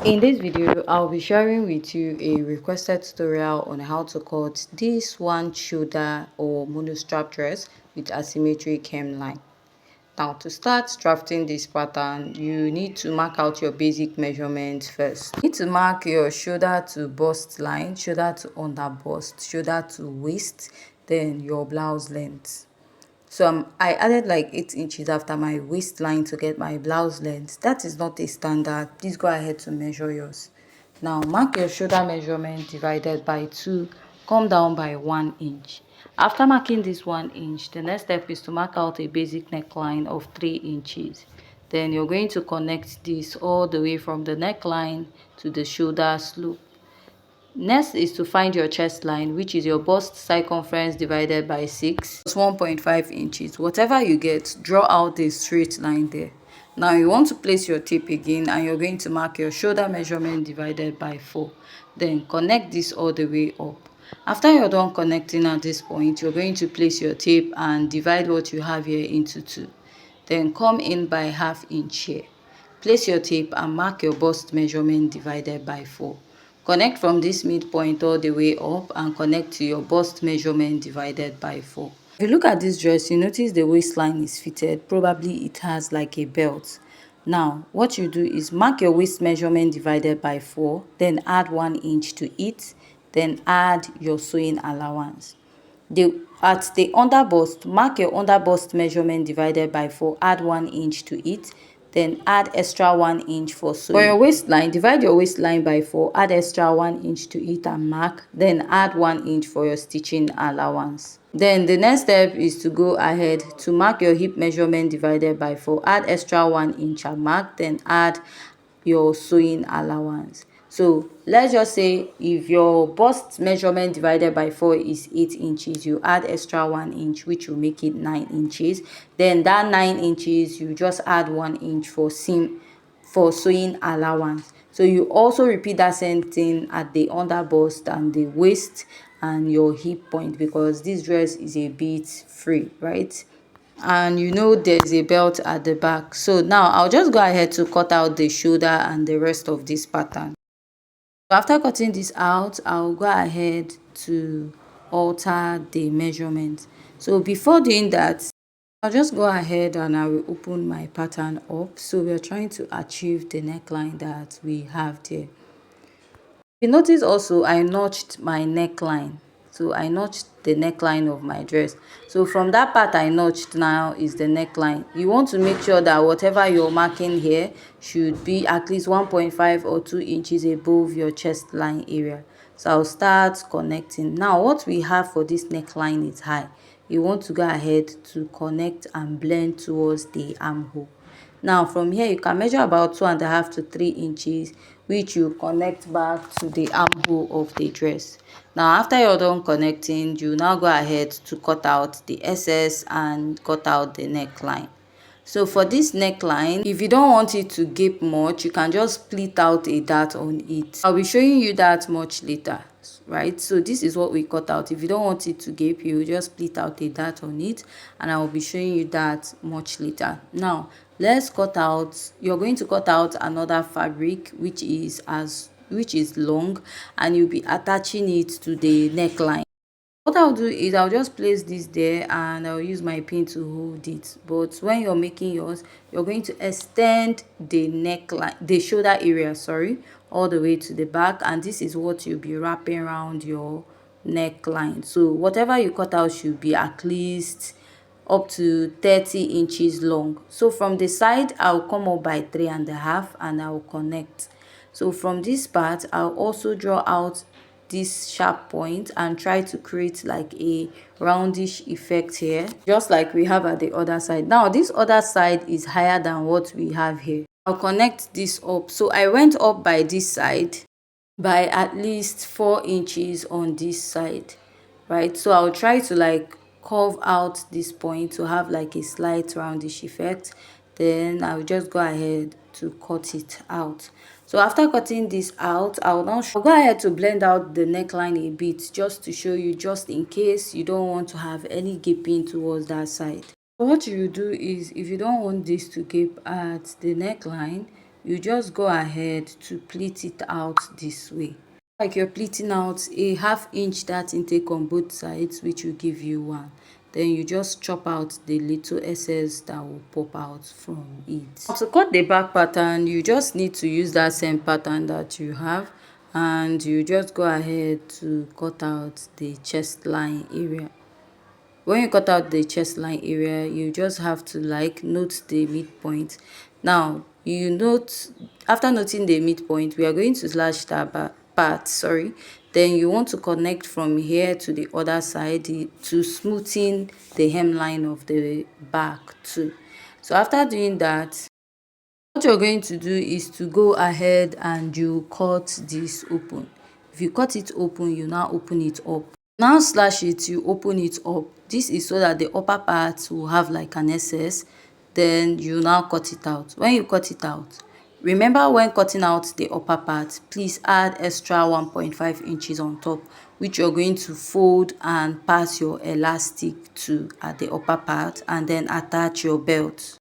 In this video, I'll be sharing with you a requested tutorial on how to cut this one shoulder or monostrap dress with asymmetric hemline. Now, to start drafting this pattern, you need to mark out your basic measurements first. You need to mark your shoulder to bust line, shoulder to under bust, shoulder to waist, then your blouse length. So I added like 8 inches after my waistline to get my blouse length. That is not a standard. Please go ahead to measure yours. Now mark your shoulder measurement divided by 2. Come down by 1 inch. After marking this 1 inch, the next step is to mark out a basic neckline of 3 inches. Then you're going to connect this all the way from the neckline to the shoulder slope. Next is to find your chest line, which is your bust circumference divided by 6 plus 1.5 inches. Whatever you get, draw out a straight line there. Now you want to place your tape again and you're going to mark your shoulder measurement divided by 4. Then connect this all the way up. After you're done connecting at this point, you're going to place your tape and divide what you have here into 2. Then come in by ½ inch here. Place your tape and mark your bust measurement divided by 4. Connect from this midpoint all the way up and connect to your bust measurement divided by 4. If you look at this dress, you notice the waistline is fitted. Probably it has like a belt. Now, what you do is mark your waist measurement divided by 4, then add 1 inch to it, then add your sewing allowance. At the under bust, mark your under bust measurement divided by 4, add 1 inch to it, then add extra 1 inch for sewing. For your waistline, divide your waistline by 4, add extra 1 inch to it and mark, then add 1 inch for your stitching allowance. Then the next step is to go ahead to mark your hip measurement divided by 4, add extra 1 inch and mark, then add your sewing allowance. So let's just say if your bust measurement divided by 4 is 8 inches, you add extra 1 inch, which will make it 9 inches. Then that 9 inches, you just add 1 inch for sewing allowance. So you also repeat that same thing at the under bust and the waist and your hip point, because this dress is a bit free, right? And you know there's a belt at the back. So now I'll just go ahead to cut out the shoulder and the rest of this pattern. So after cutting this out, I'll go ahead to alter the measurement. So before doing that, I'll just go ahead and I will open my pattern up. So we're trying to achieve the neckline that we have there. You notice also I notched my neckline. So I notched the neckline of my dress. So from that part I notched now is the neckline. You want to make sure that whatever you're marking here should be at least 1.5 or 2 inches above your chest line area. So I'll start connecting. Now what we have for this neckline is high. You want to go ahead to connect and blend towards the armhole. Now from here you can measure about 2.5 to 3 inches, which you connect back to the armhole of the dress. Now after you're done connecting, you now go ahead to cut out the excess and cut out the neckline. So for this neckline, if you don't want it to gape much, you can just split out a dart on it. I'll be showing you that much later, right? So this is what we cut out. If you don't want it to gape, you just split out a dart on it, and I will be showing you that much later. Now let's cut out, you're going to cut out another fabric which is long, and you'll be attaching it to the neckline. What I'll do is I'll just place this there and I'll use my pin to hold it. But when you're making yours, you're going to extend the neckline, the shoulder area, sorry, all the way to the back, and this is what you'll be wrapping around your neckline. So whatever you cut out should be at least up to 30 inches long. So from the side, I'll come up by 3.5 and I'll connect. So from this part, I'll also draw out this sharp point and try to create like a roundish effect here, just like we have at the other side. Now this other side is higher than what we have here. I'll connect this up. So I went up by this side by at least 4 inches on this side, right? So I'll try to like curve out this point to have like a slight roundish effect. Then I'll just go ahead to cut it out. So after cutting this out, I'll go ahead to blend out the neckline a bit, just to show you, just in case you don't want to have any gaping towards that side. So what you do is, if you don't want this to gape at the neckline, you just go ahead to pleat it out this way. Like you're pleating out a 1/2 inch dart intake on both sides, which will give you one. Then you just chop out the little excess that will pop out from it. Now, to cut the back pattern, you just need to use that same pattern that you have, and you just go ahead to cut out the chest line area. When you cut out the chest line area, you just have to like note the midpoint. Now you note, after noting the midpoint, we are going to slash that part, sorry. Then you want to connect from here to the other side to smoothen the hemline of the back too. So after doing that, what you're going to do is to go ahead and you cut this open. If you cut it open, you now open it up. Now slash it, you open it up. This is so that the upper part will have like an excess. Then you now cut it out. When you cut it out, remember when cutting out the upper part, please add extra 1.5 inches on top, which you're going to fold and pass your elastic to at the upper part, and then attach your belt.